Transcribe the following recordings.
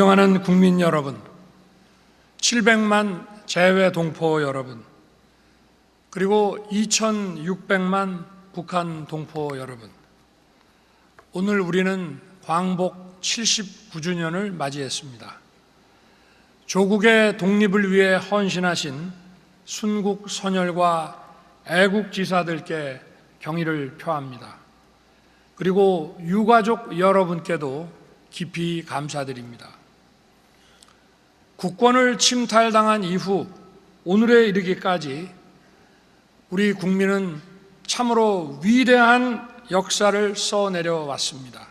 존경하는 국민 여러분, 700만 재외 동포 여러분, 그리고 2600만 북한 동포 여러분, 오늘 우리는 광복 79주년을 맞이했습니다. 조국의 독립을 위해 헌신하신 순국 선열과 애국지사들께 경의를 표합니다. 그리고 유가족 여러분께도 깊이 감사드립니다. 국권을 침탈당한 이후 오늘에 이르기까지 우리 국민은 참으로 위대한 역사를 써내려왔습니다.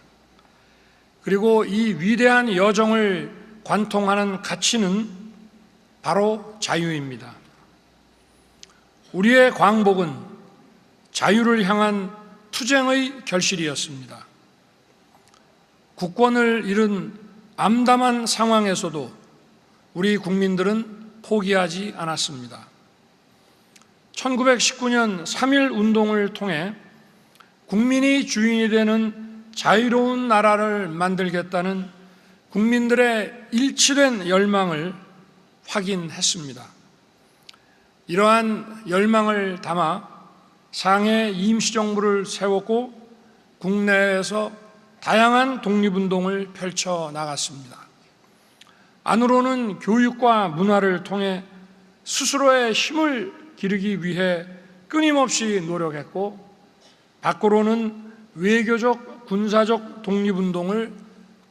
그리고 이 위대한 여정을 관통하는 가치는 바로 자유입니다. 우리의 광복은 자유를 향한 투쟁의 결실이었습니다. 국권을 잃은 암담한 상황에서도 우리 국민들은 포기하지 않았습니다. 1919년 3.1 운동을 통해 국민이 주인이 되는 자유로운 나라를 만들겠다는 국민들의 일치된 열망을 확인했습니다. 이러한 열망을 담아 상해 임시정부를 세웠고 국내에서 다양한 독립운동을 펼쳐 나갔습니다. 안으로는 교육과 문화를 통해 스스로의 힘을 기르기 위해 끊임없이 노력했고, 밖으로는 외교적, 군사적 독립운동을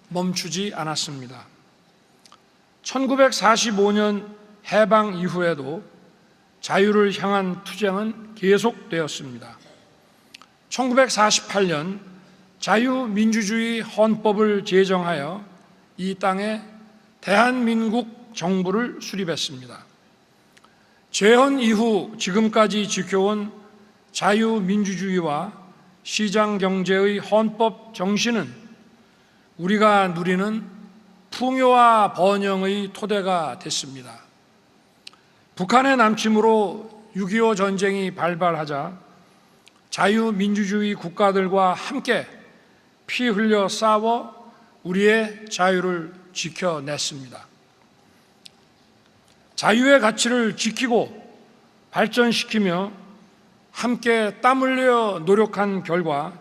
멈추지 않았습니다. 1945년 해방 이후에도 자유를 향한 투쟁은 계속되었습니다. 1948년 자유민주주의 헌법을 제정하여 이 땅에 대한민국 정부를 수립했습니다. 재헌 이후 지금까지 지켜온 자유민주주의와 시장경제의 헌법 정신은 우리가 누리는 풍요와 번영의 토대가 됐습니다. 북한의 남침으로 6.25 전쟁이 발발하자 자유민주주의 국가들과 함께 피 흘려 싸워 우리의 자유를 지켜냈습니다. 자유의 가치를 지키고 발전시키며 함께 땀 흘려 노력한 결과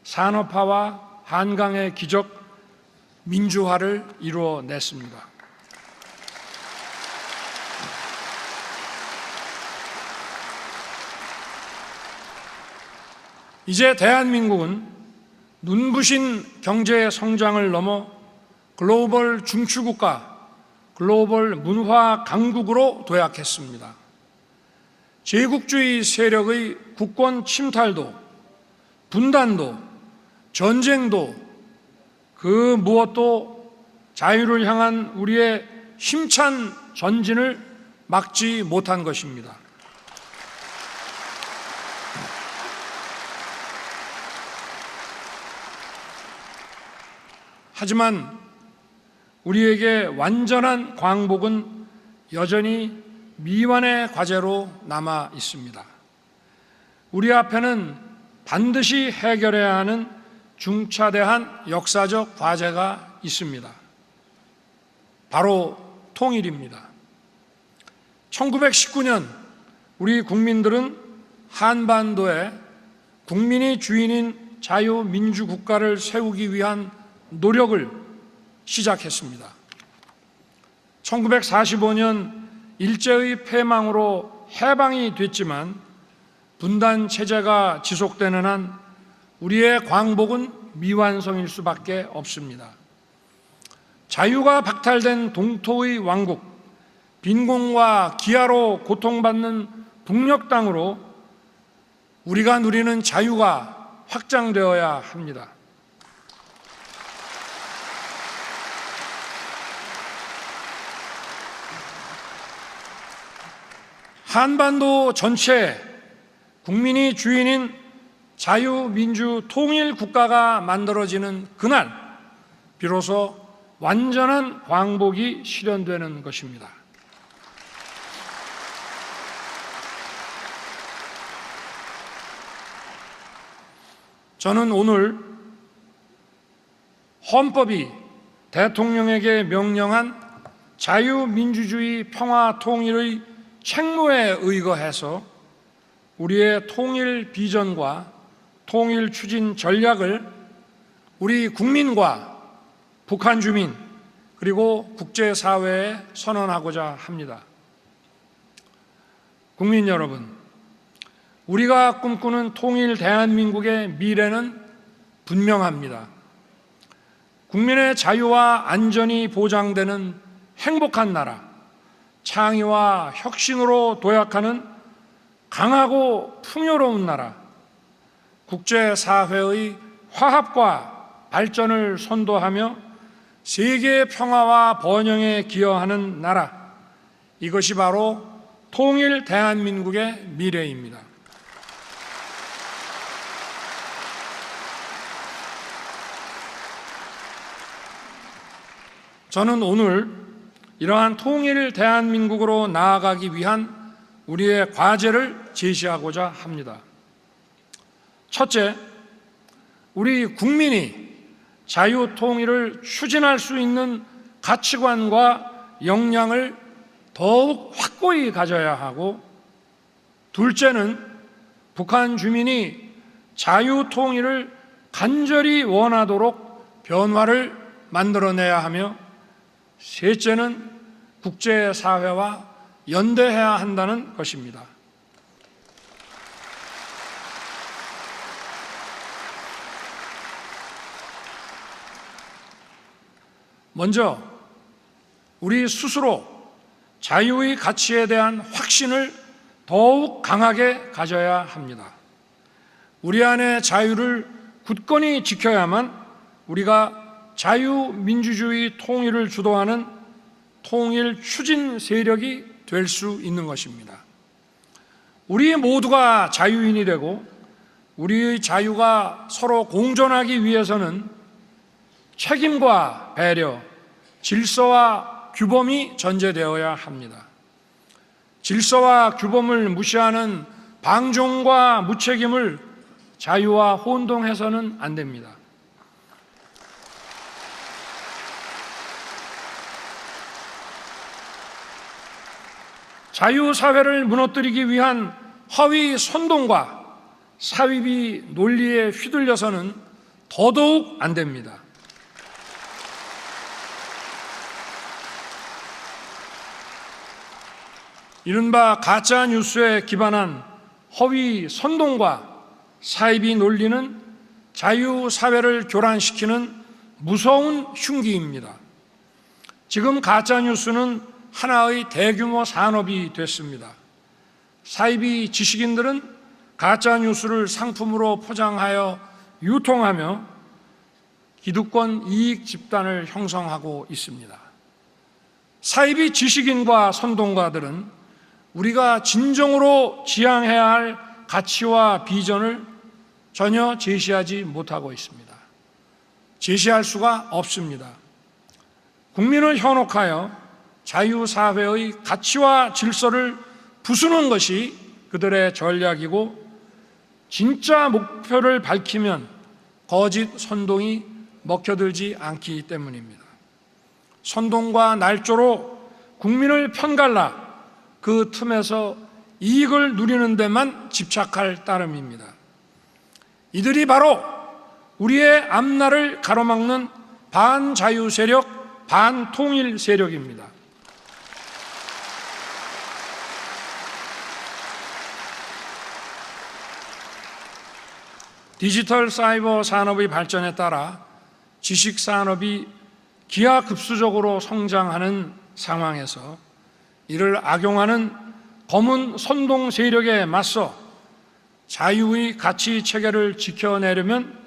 산업화와 한강의 기적 민주화를 이루어냈습니다. 이제 대한민국은 눈부신 경제 성장을 넘어 글로벌 중추국가, 글로벌 문화 강국으로 도약했습니다. 제국주의 세력의 국권 침탈도, 분단도, 전쟁도 그 무엇도 자유를 향한 우리의 힘찬 전진을 막지 못한 것입니다. 하지만 우리에게 완전한 광복은 여전히 미완의 과제로 남아 있습니다. 우리 앞에는 반드시 해결해야 하는 중차대한 역사적 과제가 있습니다. 바로 통일입니다. 1919년 우리 국민들은 한반도에 국민이 주인인 자유민주국가를 세우기 위한 노력을 시작했습니다. 1945년 일제의 패망으로 해방이 됐지만 분단 체제가 지속되는 한 우리의 광복은 미완성일 수밖에 없습니다. 자유가 박탈된 동토의 왕국, 빈곤과 기아로 고통받는 북녘 땅으로 우리가 누리는 자유가 확장되어야 합니다. 한반도 전체에 국민이 주인인 자유민주 통일 국가가 만들어지는 그날 비로소 완전한 광복이 실현되는 것입니다. 저는 오늘 헌법이 대통령에게 명령한 자유민주주의 평화 통일의 책무에 의거해서 우리의 통일 비전과 통일 추진 전략을 우리 국민과 북한 주민 그리고 국제사회에 선언하고자 합니다. 국민 여러분, 우리가 꿈꾸는 통일 대한민국의 미래는 분명합니다. 국민의 자유와 안전이 보장되는 행복한 나라, 창의와 혁신으로 도약하는 강하고 풍요로운 나라, 국제사회의 화합과 발전을 선도하며 세계의 평화와 번영에 기여하는 나라, 이것이 바로 통일 대한민국의 미래입니다. 저는 오늘 이러한 통일 대한민국으로 나아가기 위한 우리의 과제를 제시하고자 합니다. 첫째, 우리 국민이 자유통일을 추진할 수 있는 가치관과 역량을 더욱 확고히 가져야 하고, 둘째는 북한 주민이 자유통일을 간절히 원하도록 변화를 만들어내야 하며, 셋째는 국제사회와 연대해야 한다는 것입니다. 먼저 우리 스스로 자유의 가치에 대한 확신을 더욱 강하게 가져야 합니다. 우리 안의 자유를 굳건히 지켜야만 우리가 자유민주주의 통일을 주도하는 통일 추진 세력이 될 수 있는 것입니다. 우리 모두가 자유인이 되고 우리의 자유가 서로 공존하기 위해서는 책임과 배려, 질서와 규범이 전제되어야 합니다. 질서와 규범을 무시하는 방종과 무책임을 자유와 혼동해서는 안 됩니다. 자유사회를 무너뜨리기 위한 허위 선동과 사위비 논리에 휘둘려서는 더더욱 안 됩니다. 이른바 가짜 뉴스에 기반한 허위 선동과 사이비 논리는 자유사회를 교란시키는 무서운 흉기입니다. 지금 가짜 뉴스는 하나의 대규모 산업이 됐습니다. 사이비 지식인들은 가짜 뉴스를 상품으로 포장하여 유통하며 기득권 이익 집단을 형성하고 있습니다. 사이비 지식인과 선동가들은 우리가 진정으로 지향해야 할 가치와 비전을 전혀 제시하지 못하고 있습니다. 제시할 수가 없습니다. 국민을 현혹하여 자유사회의 가치와 질서를 부수는 것이 그들의 전략이고, 진짜 목표를 밝히면 거짓 선동이 먹혀들지 않기 때문입니다. 선동과 날조로 국민을 편갈라 그 틈에서 이익을 누리는 데만 집착할 따름입니다. 이들이 바로 우리의 앞날을 가로막는 반자유 세력, 반통일 세력입니다. 디지털 사이버 산업의 발전에 따라 지식 산업이 기하급수적으로 성장하는 상황에서 이를 악용하는 검은 선동 세력에 맞서 자유의 가치 체계를 지켜내려면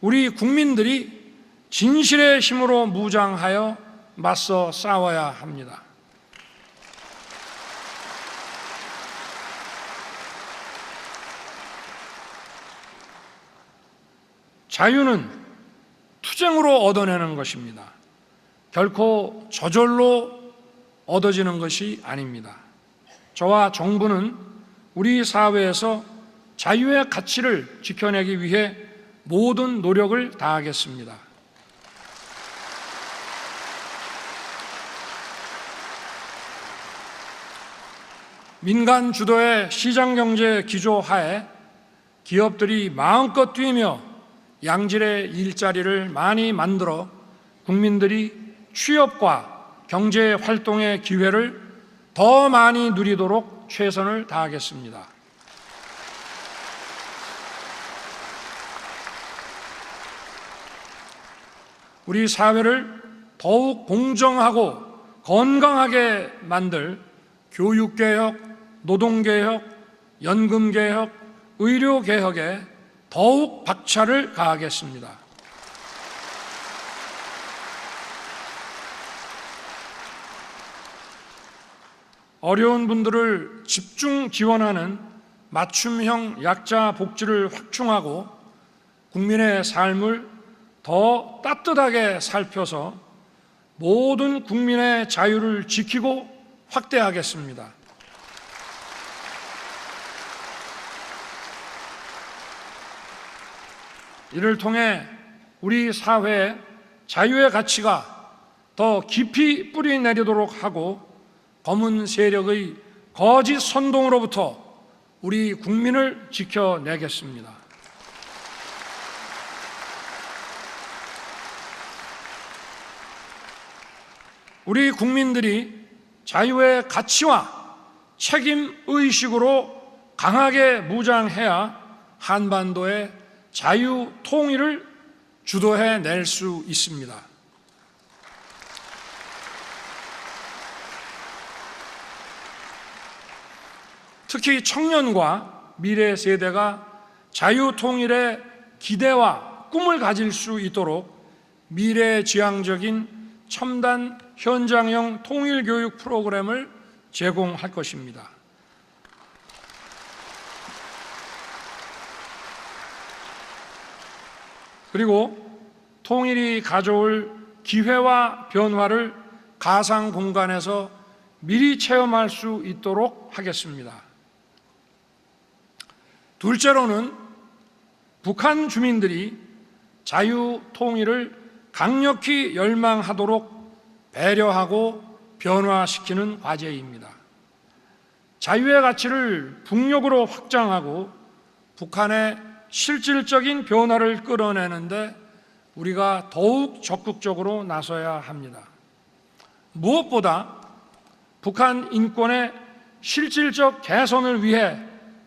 우리 국민들이 진실의 힘으로 무장하여 맞서 싸워야 합니다. 자유는 투쟁으로 얻어내는 것입니다. 결코 저절로 얻어지는 것이 아닙니다. 저와 정부는 우리 사회에서 자유의 가치를 지켜내기 위해 모든 노력을 다하겠습니다. 민간 주도의 시장경제 기조 하에 기업들이 마음껏 뛰며 양질의 일자리를 많이 만들어 국민들이 취업과 경제 활동의 기회를 더 많이 누리도록 최선을 다하겠습니다. 우리 사회를 더욱 공정하고 건강하게 만들 교육개혁, 노동개혁, 연금개혁, 의료개혁에 더욱 박차를 가하겠습니다. 어려운 분들을 집중 지원하는 맞춤형 약자 복지를 확충하고 국민의 삶을 더 따뜻하게 살펴서 모든 국민의 자유를 지키고 확대하겠습니다. 이를 통해 우리 사회에 자유의 가치가 더 깊이 뿌리 내리도록 하고 검은 세력의 거짓 선동으로부터 우리 국민을 지켜내겠습니다. 우리 국민들이 자유의 가치와 책임 의식으로 강하게 무장해야 한반도의 자유 통일을 주도해낼 수 있습니다. 특히 청년과 미래 세대가 자유 통일의 기대와 꿈을 가질 수 있도록 미래지향적인 첨단 현장형 통일교육 프로그램을 제공할 것입니다. 그리고 통일이 가져올 기회와 변화를 가상 공간에서 미리 체험할 수 있도록 하겠습니다. 둘째로는 북한 주민들이 자유 통일을 강력히 열망하도록 배려하고 변화시키는 과제입니다. 자유의 가치를 북녘으로 확장하고 북한의 실질적인 변화를 끌어내는데 우리가 더욱 적극적으로 나서야 합니다. 무엇보다 북한 인권의 실질적 개선을 위해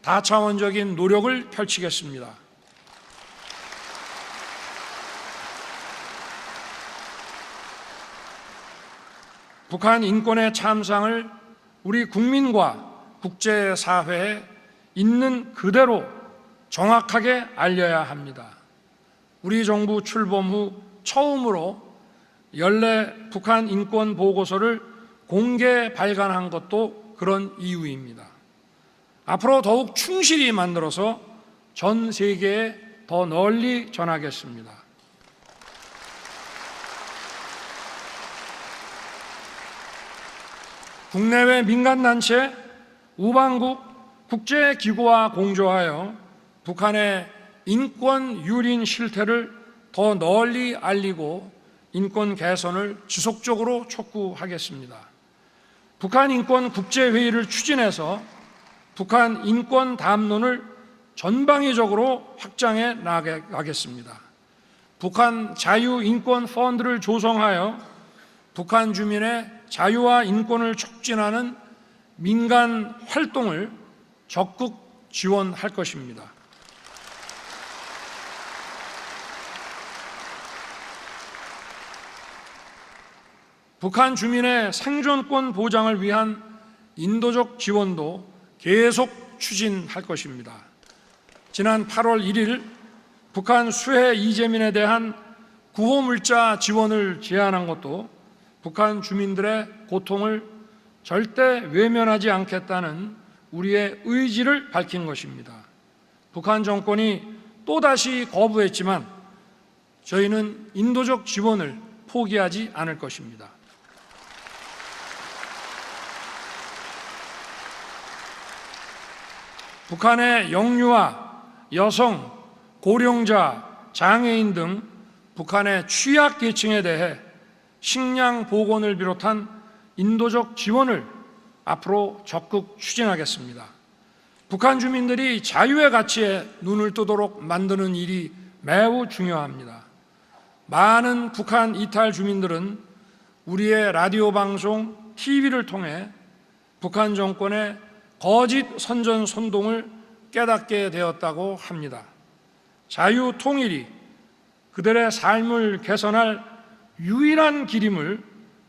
다차원적인 노력을 펼치겠습니다. 북한 인권의 참상을 우리 국민과 국제사회에 있는 그대로 정확하게 알려야 합니다. 우리 정부 출범 후 처음으로 연례 북한 인권 보고서를 공개 발간한 것도 그런 이유입니다. 앞으로 더욱 충실히 만들어서 전 세계에 더 널리 전하겠습니다. 국내외 민간단체, 우방국, 국제기구와 공조하여 북한의 인권 유린 실태를 더 널리 알리고 인권 개선을 지속적으로 촉구하겠습니다. 북한 인권 국제회의를 추진해서 북한 인권 담론을 전방위적으로 확장해 나가겠습니다. 북한 자유인권 펀드를 조성하여 북한 주민의 자유와 인권을 촉진하는 민간 활동을 적극 지원할 것입니다. 북한 주민의 생존권 보장을 위한 인도적 지원도 계속 추진할 것입니다. 지난 8월 1일 북한 수해 이재민에 대한 구호물자 지원을 제안한 것도 북한 주민들의 고통을 절대 외면하지 않겠다는 우리의 의지를 밝힌 것입니다. 북한 정권이 또다시 거부했지만 저희는 인도적 지원을 포기하지 않을 것입니다. 북한의 영유아, 여성, 고령자, 장애인 등 북한의 취약계층에 대해 식량 보건을 비롯한 인도적 지원을 앞으로 적극 추진하겠습니다. 북한 주민들이 자유의 가치에 눈을 뜨도록 만드는 일이 매우 중요합니다. 많은 북한 이탈 주민들은 우리의 라디오 방송, TV를 통해 북한 정권의 거짓 선전 선동을 깨닫게 되었다고 합니다. 자유 통일이 그들의 삶을 개선할 유일한 길임을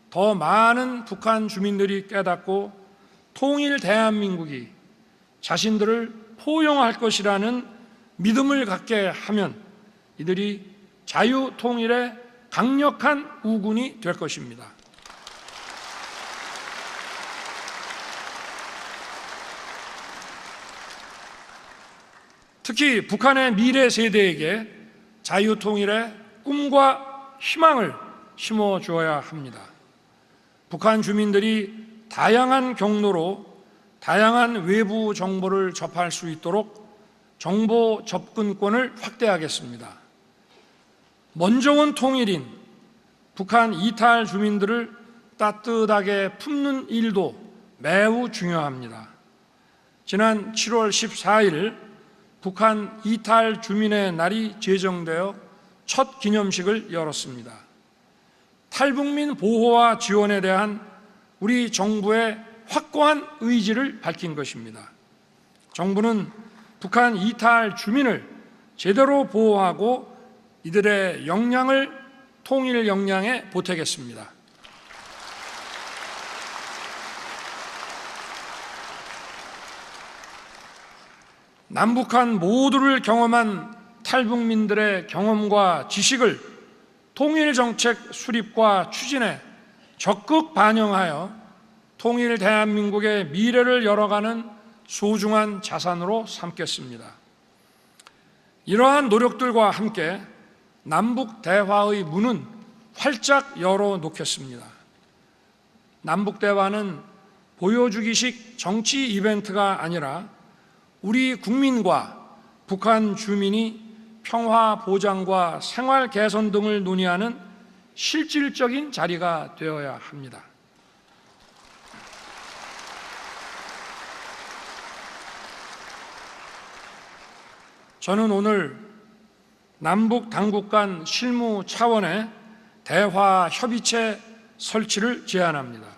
더 많은 북한 주민들이 깨닫고 통일 대한민국이 자신들을 포용할 것이라는 믿음을 갖게 하면 이들이 자유 통일의 강력한 우군이 될 것입니다. 특히 북한의 미래 세대에게 자유 통일의 꿈과 희망을 심어주어야 합니다. 북한 주민들이 다양한 경로로 다양한 외부 정보를 접할 수 있도록 정보 접근권을 확대하겠습니다. 먼저 온 통일인 북한 이탈 주민들을 따뜻하게 품는 일도 매우 중요합니다. 지난 7월 14일 북한 이탈 주민의 날이 제정되어 첫 기념식을 열었습니다. 탈북민 보호와 지원에 대한 우리 정부의 확고한 의지를 밝힌 것입니다. 정부는 북한 이탈 주민을 제대로 보호하고 이들의 역량을 통일 역량에 보태겠습니다. 남북한 모두를 경험한 탈북민들의 경험과 지식을 통일정책 수립과 추진에 적극 반영하여 통일 대한민국의 미래를 열어가는 소중한 자산으로 삼겠습니다. 이러한 노력들과 함께 남북 대화의 문은 활짝 열어놓겠습니다. 남북 대화는 보여주기식 정치 이벤트가 아니라 우리 국민과 북한 주민이 평화 보장과 생활 개선 등을 논의하는 실질적인 자리가 되어야 합니다. 저는 오늘 남북 당국 간 실무 차원의 대화 협의체 설치를 제안합니다.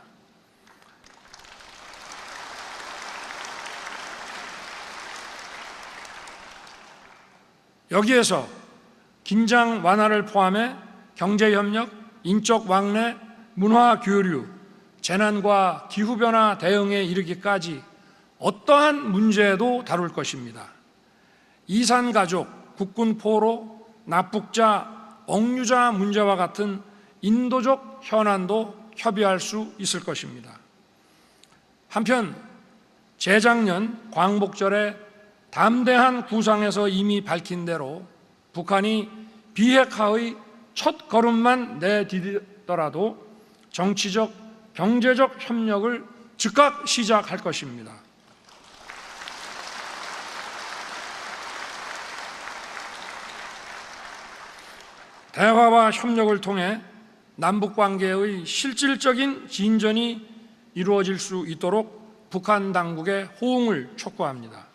여기에서 긴장 완화를 포함해 경제협력, 인적 왕래, 문화 교류, 재난과 기후변화 대응에 이르기까지 어떠한 문제도 다룰 것입니다. 이산가족, 국군포로, 납북자, 억류자 문제와 같은 인도적 현안도 협의할 수 있을 것입니다. 한편 재작년 광복절에 담대한 구상에서 이미 밝힌 대로 북한이 비핵화의 첫 걸음만 내디디더라도 정치적, 경제적 협력을 즉각 시작할 것입니다. 대화와 협력을 통해 남북관계의 실질적인 진전이 이루어질 수 있도록 북한 당국의 호응을 촉구합니다.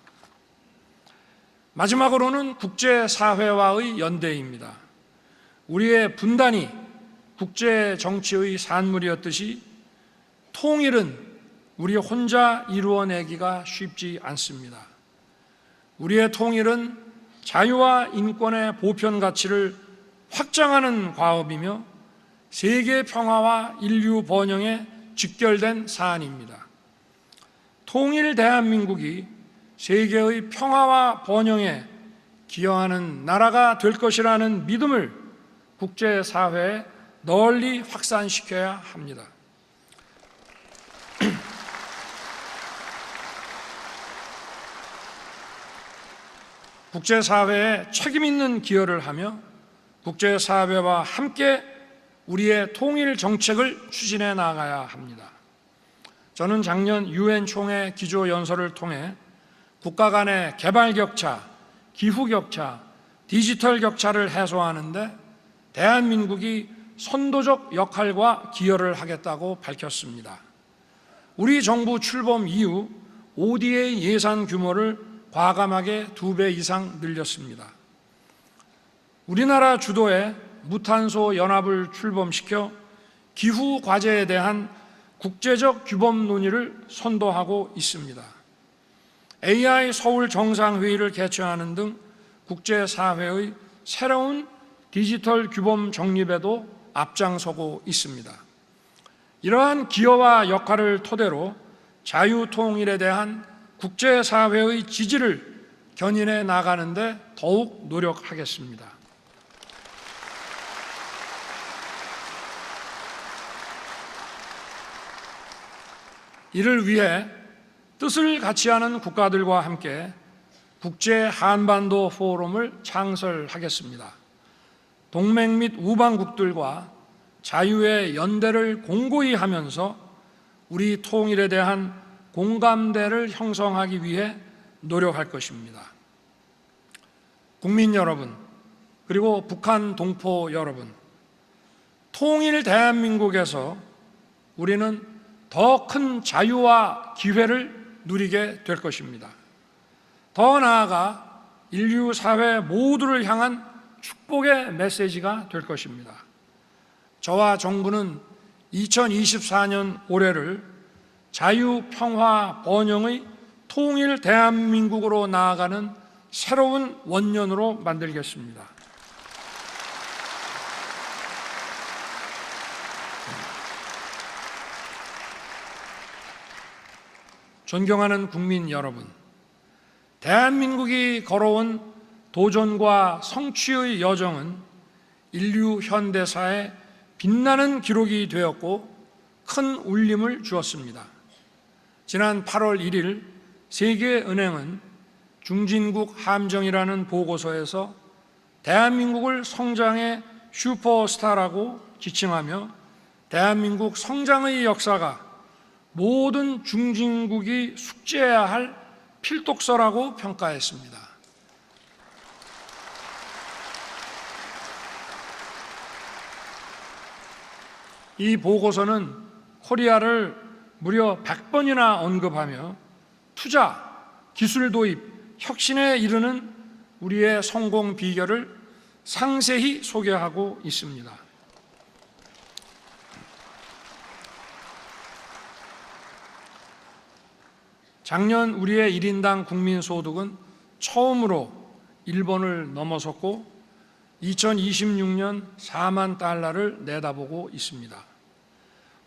마지막으로는 국제사회와의 연대입니다. 우리의 분단이 국제정치의 산물이었듯이 통일은 우리 혼자 이루어내기가 쉽지 않습니다. 우리의 통일은 자유와 인권의 보편 가치를 확장하는 과업이며 세계 평화와 인류 번영에 직결된 사안입니다. 통일 대한민국이 세계의 평화와 번영에 기여하는 나라가 될 것이라는 믿음을 국제사회에 널리 확산시켜야 합니다. 국제사회에 책임있는 기여를 하며 국제사회와 함께 우리의 통일 정책을 추진해 나가야 합니다. 저는 작년 UN 총회 기조연설을 통해 국가 간의 개발 격차, 기후 격차, 디지털 격차를 해소하는 데 대한민국이 선도적 역할과 기여를 하겠다고 밝혔습니다. 우리 정부 출범 이후 ODA 예산 규모를 과감하게 2배 이상 늘렸습니다. 우리나라 주도의 무탄소 연합을 출범시켜 기후 과제에 대한 국제적 규범 논의를 선도하고 있습니다. AI 서울 정상회의를 개최하는 등 국제사회의 새로운 디지털 규범 정립에도 앞장서고 있습니다. 이러한 기여와 역할을 토대로 자유통일에 대한 국제사회의 지지를 견인해 나가는 데 더욱 노력하겠습니다. 이를 위해 뜻을 같이 하는 국가들과 함께 국제 한반도 포럼을 창설하겠습니다. 동맹 및 우방국들과 자유의 연대를 공고히 하면서 우리 통일에 대한 공감대를 형성하기 위해 노력할 것입니다. 국민 여러분, 그리고 북한 동포 여러분, 통일 대한민국에서 우리는 더 큰 자유와 기회를 누리게 될 것입니다. 더 나아가 인류 사회 모두를 향한 축복의 메시지가 될 것입니다. 저와 정부는 2024년 올해를 자유, 평화, 번영의 통일 대한민국으로 나아가는 새로운 원년으로 만들겠습니다. 존경하는 국민 여러분, 대한민국이 걸어온 도전과 성취의 여정은 인류 현대사에 빛나는 기록이 되었고 큰 울림을 주었습니다. 지난 8월 1일 세계은행은 중진국 함정이라는 보고서에서 대한민국을 성장의 슈퍼스타라고 지칭하며 대한민국 성장의 역사가 모든 중진국이 숙지해야 할 필독서라고 평가했습니다. 이 보고서는 코리아를 무려 100번이나 언급하며 투자, 기술 도입, 혁신에 이르는 우리의 성공 비결을 상세히 소개하고 있습니다. 작년 우리의 1인당 국민소득은 처음으로 1번을 넘어섰고 2026년 4만 달러를 내다보고 있습니다.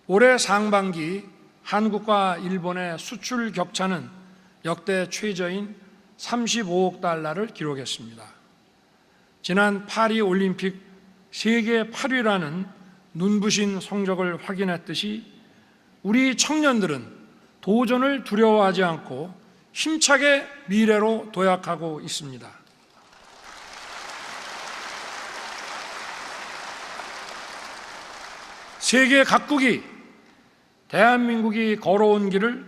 올해 상반기 한국과 일본의 수출 격차는 역대 최저인 35억 달러를 기록했습니다. 지난 파리 올림픽 세계 8위라는 눈부신 성적을 확인했듯이 우리 청년들은 도전을 두려워하지 않고 힘차게 미래로 도약하고 있습니다. 세계 각국이 대한민국이 걸어온 길을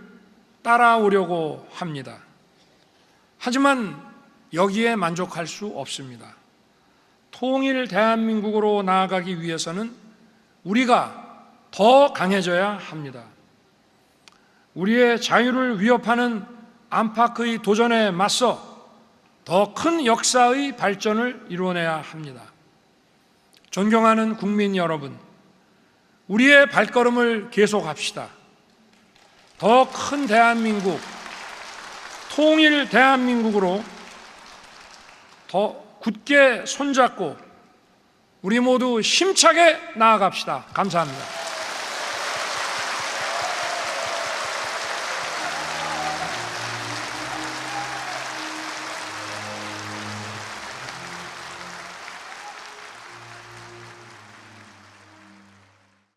따라오려고 합니다. 하지만 여기에 만족할 수 없습니다. 통일 대한민국으로 나아가기 위해서는 우리가 더 강해져야 합니다. 우리의 자유를 위협하는 안팎의 도전에 맞서 더 큰 역사의 발전을 이루어내야 합니다. 존경하는 국민 여러분, 우리의 발걸음을 계속합시다. 더 큰 대한민국, 통일 대한민국으로 더 굳게 손잡고 우리 모두 힘차게 나아갑시다. 감사합니다.